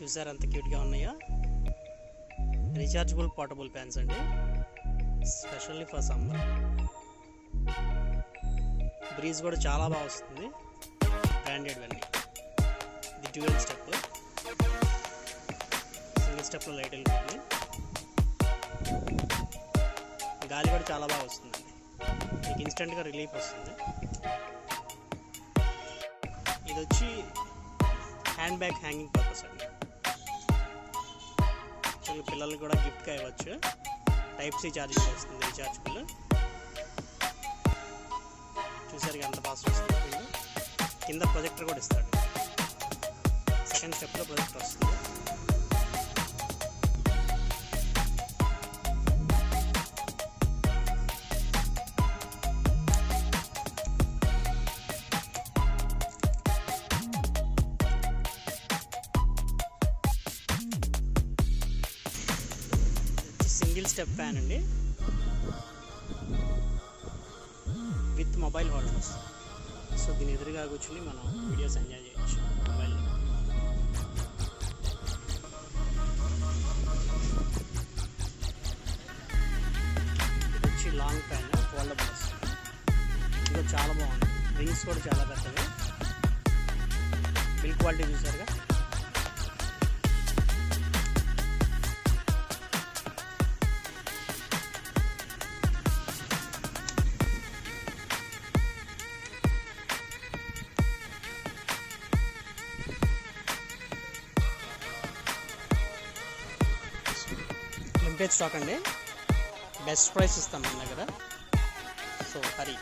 చూసారు ఎంత క్యూట్గా ఉన్నాయో. రీఛార్జబుల్ పోర్టబుల్ ఫ్యాన్స్ అండి, స్పెషల్లీ ఫర్ సమ్మర్. బ్రీజ్ కూడా చాలా బాగా వస్తుంది, బ్రాండెడ్ అన్నీ. ఇది డ్యూయల్ స్టెప్, సింగిల్ స్టెప్లో లైట్ వెళ్తుంది. గాలి కూడా చాలా బాగా వస్తుందండి, మీకు ఇన్స్టెంట్గా రిలీఫ్ వస్తుంది. ఇది వచ్చి హ్యాండ్ బ్యాగ్ హ్యాంగింగ్ పర్పస్ అండి. యాక్చువల్లీ పిల్లలకి కూడా గిఫ్ట్గా ఇవ్వచ్చు. టైప్ సి ఛార్జింగ్ వస్తుంది, రీఛార్జబుల్. చూసారు ఎంత ఫాస్ట్ వస్తుంది. కింద ప్రొజెక్టర్ కూడా ఇస్తాడు, సెకండ్ స్టెప్లో ప్రొజెక్టర్ వస్తుంది. సింగిల్ స్టెప్ ఫ్యాన్ అండి, విత్ మొబైల్ హోల్డర్స్. సో దీని ఎదురుగా కూర్చుని మనం వీడియోస్ ఎంజాయ్ చేయొచ్చు మొబైల్లో. ఇది వచ్చి లాంగ్ ఫ్యాన్, ఫోల్డబుల్స్. ఇది చాలా బాగుంది, రింగ్స్ కూడా చాలా పెద్దవి. బిల్ క్వాలిటీ చూసారుగా. లిమిటెడ్ స్టాక్ అండి, బెస్ట్ ప్రైస్ ఇస్తాం మన దగ్గర. సో హరి.